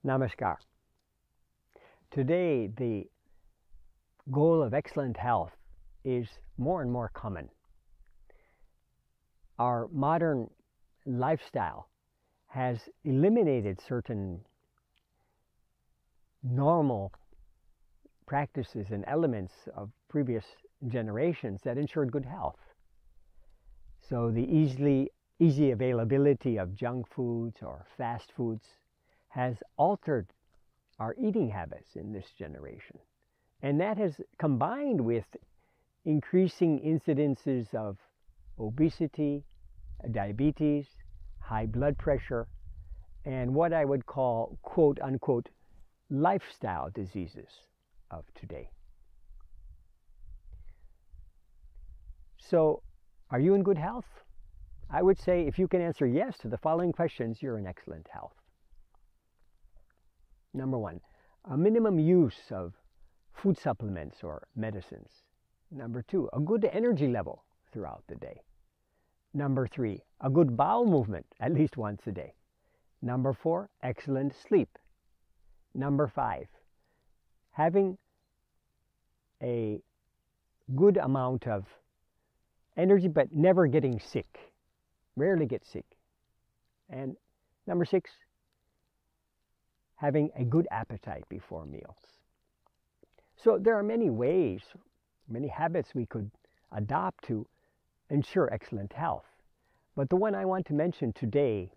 Namaskar. Today, the goal of excellent health is more and more common. Our modern lifestyle has eliminated certain normal practices and elements of previous generations that ensured good health. So the easy availability of junk foods or fast foods has altered our eating habits in this generation. And that has combined with increasing incidences of obesity, diabetes, high blood pressure, and what I would call, quote unquote, lifestyle diseases of today. So, are you in good health? I would say if you can answer yes to the following questions, you're in excellent health. Number one, a minimum use of food supplements or medicines. Number two, a good energy level throughout the day. Number three, a good bowel movement at least once a day. Number four, excellent sleep. Number five, having a good amount of energy but never getting sick. Rarely get sick. And number six, having a good appetite before meals. So there are many ways, many habits we could adopt to ensure excellent health. But the one I want to mention today,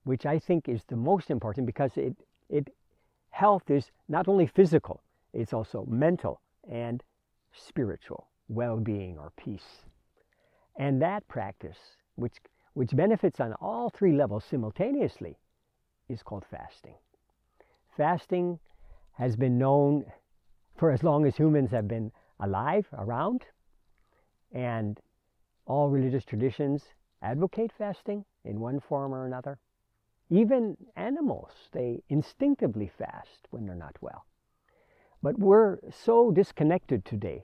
which I think is the most important because health is not only physical, it's also mental and spiritual well-being or peace. And that practice, which benefits on all three levels simultaneously, is called fasting. Fasting has been known for as long as humans have been alive, around, and all religious traditions advocate fasting in one form or another. Even animals, they instinctively fast when they're not well. But we're so disconnected today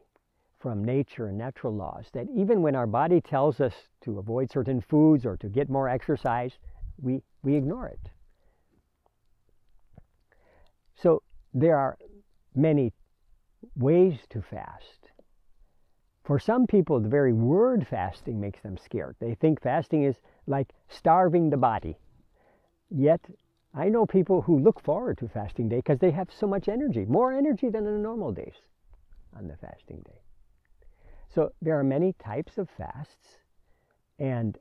from nature and natural laws that even when our body tells us to avoid certain foods or to get more exercise, we ignore it. So there are many ways to fast. For some people, the very word fasting makes them scared. They think fasting is like starving the body. Yet, I know people who look forward to fasting day because they have so much energy, more energy than in the normal days on the fasting day. So there are many types of fasts, and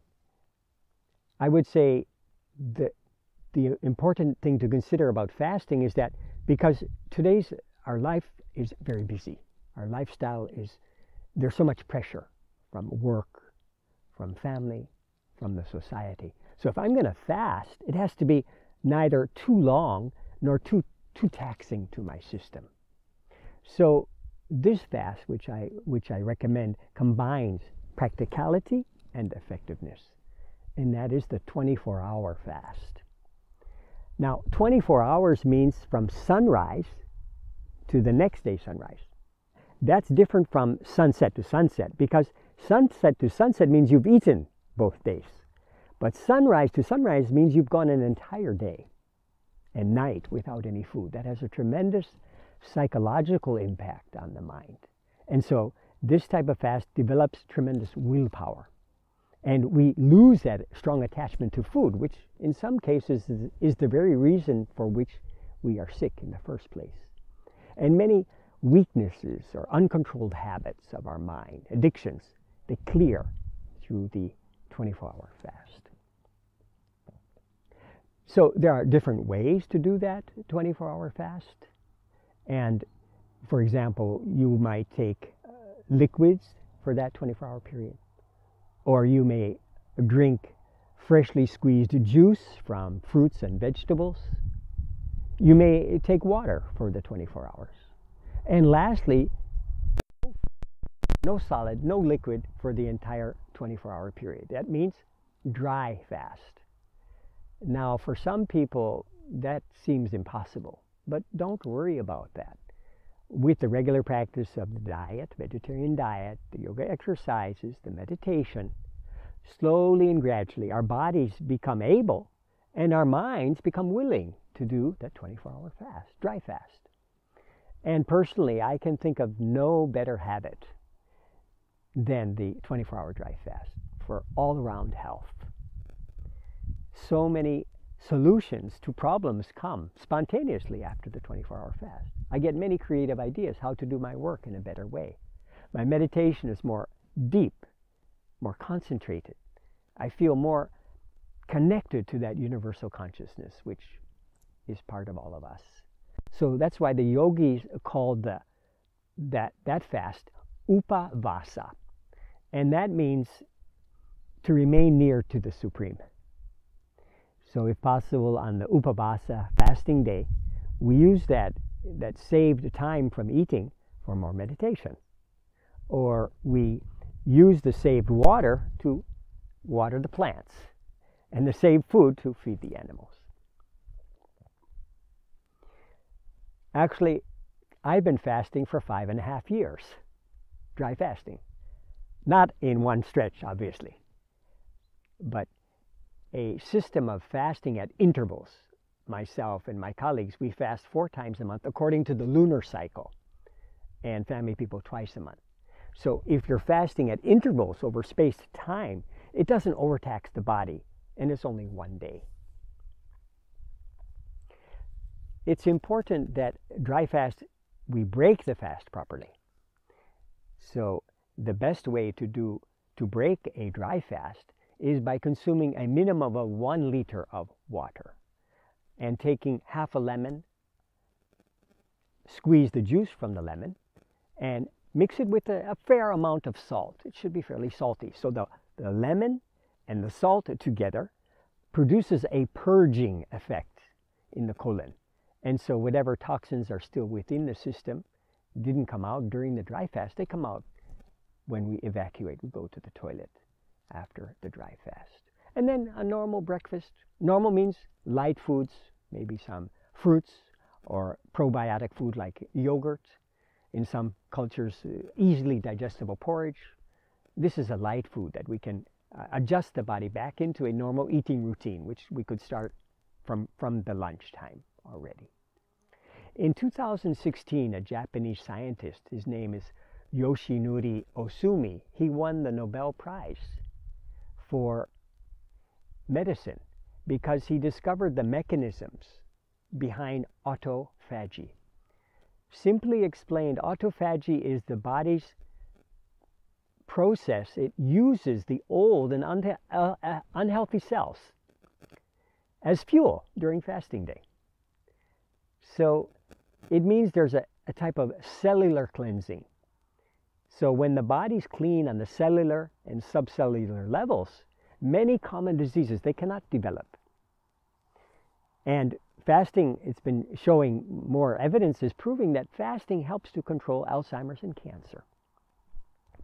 I would say that the important thing to consider about fasting is that because our life is very busy. Our lifestyle there's so much pressure from work, from family, from the society. So if I'm going to fast, it has to be neither too long nor too taxing to my system. So this fast, which I recommend, combines practicality and effectiveness, and that is the 24-hour fast. Now, 24 hours means from sunrise to the next day sunrise. That's different from sunset to sunset, because sunset to sunset means you've eaten both days. But sunrise to sunrise means you've gone an entire day and night without any food. That has a tremendous psychological impact on the mind. And so this type of fast develops tremendous willpower. And we lose that strong attachment to food, which in some cases is the very reason for which we are sick in the first place. And many weaknesses or uncontrolled habits of our mind, addictions, they clear through the 24-hour fast. So there are different ways to do that 24-hour fast. And for example, you might take liquids for that 24-hour period. Or you may drink freshly squeezed juice from fruits and vegetables. You may take water for the 24 hours. And lastly, no solid, no liquid for the entire 24-hour period. That means dry fast. Now, for some people, that seems impossible, but don't worry about that. With the regular practice of the diet, vegetarian diet, the yoga exercises, the meditation, slowly and gradually our bodies become able And our minds become willing to do that 24-hour fast, dry fast. And personally, I can think of no better habit than the 24-hour dry fast for all-around health. So many solutions to problems come spontaneously after the 24-hour fast. I get many creative ideas how to do my work in a better way. My meditation is more deep, more concentrated. I feel more connected to that universal consciousness, which is part of all of us. So that's why the yogis called that fast upavasa. And that means to remain near to the Supreme. So if possible, on the upavasa fasting day, we use that saved time from eating for more meditation. Or we use the saved water to water the plants, and the saved food to feed the animals. Actually, I've been fasting for 5.5 years, dry fasting. Not in one stretch, obviously, but a system of fasting at intervals. Myself and my colleagues, we fast 4 times a month according to the lunar cycle, and family people twice a month. So if you're fasting at intervals over spaced time, it doesn't overtax the body, and it's only 1 day. It's important that dry fast, we break the fast properly. So the best way to break a dry fast is by consuming a minimum of 1 liter of water and taking half a lemon, squeeze the juice from the lemon, and mix it with a fair amount of salt. It should be fairly salty. So the lemon and the salt together produces a purging effect in the colon. And so whatever toxins are still within the system didn't come out during the dry fast. They come out when we evacuate. We go to the toilet after the dry fast. And then a normal breakfast. Normal means light foods, maybe some fruits or probiotic food like yogurt. In some cultures, easily digestible porridge. This is a light food that we can adjust the body back into a normal eating routine, which we could start from the lunchtime already. In 2016, a Japanese scientist, his name is Yoshinori Ohsumi, he won the Nobel Prize for medicine because he discovered the mechanisms behind autophagy. Simply explained, autophagy is the body's process. It uses the old and unhealthy cells as fuel during fasting day. So it means there's a type of cellular cleansing. So when the body's clean on the cellular and subcellular levels, many common diseases, they cannot develop. And fasting, it's been showing more evidence is proving that fasting helps to control Alzheimer's and cancer.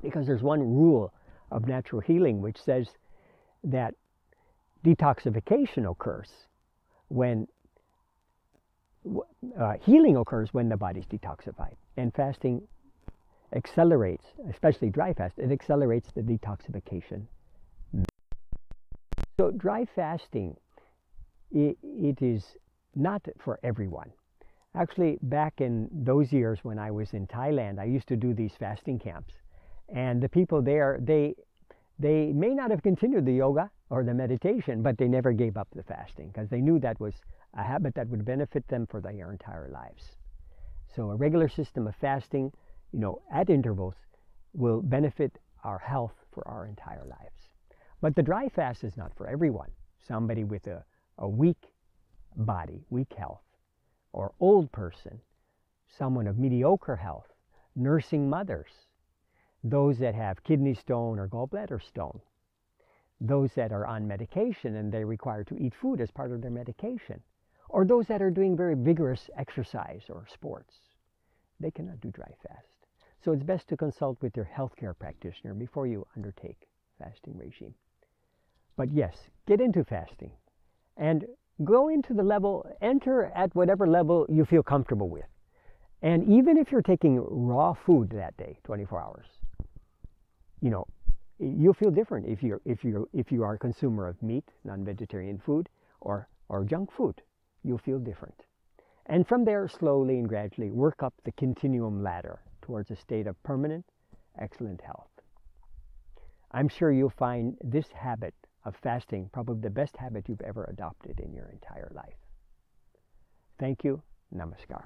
Because there's one rule of natural healing which says that detoxification occurs when healing occurs when the body's detoxified. And fasting accelerates, especially dry fast, it accelerates the detoxification. So dry fasting, it is not for everyone. Actually, back in those years when I was in Thailand, I used to do these fasting camps. And the people there, they may not have continued the yoga or the meditation, but they never gave up the fasting because they knew that was a habit that would benefit them for their entire lives. So a regular system of fasting, at intervals will benefit our health for our entire lives. But the dry fast is not for everyone. Somebody with a weak body, weak health, or old person, someone of mediocre health, nursing mothers, those that have kidney stone or gallbladder stone, those that are on medication and they require to eat food as part of their medication, or those that are doing very vigorous exercise or sports. They cannot do dry fast. So it's best to consult with your healthcare practitioner before you undertake fasting regime. But yes, get into fasting and go into the level, enter at whatever level you feel comfortable with. And even if you're taking raw food that day, 24 hours, you'll feel different if you are a consumer of meat, non-vegetarian food, or or junk food, you'll feel different. And from there, slowly and gradually work up the continuum ladder towards a state of permanent, excellent health. I'm sure you'll find this habit of fasting probably the best habit you've ever adopted in your entire life. Thank you. Namaskar.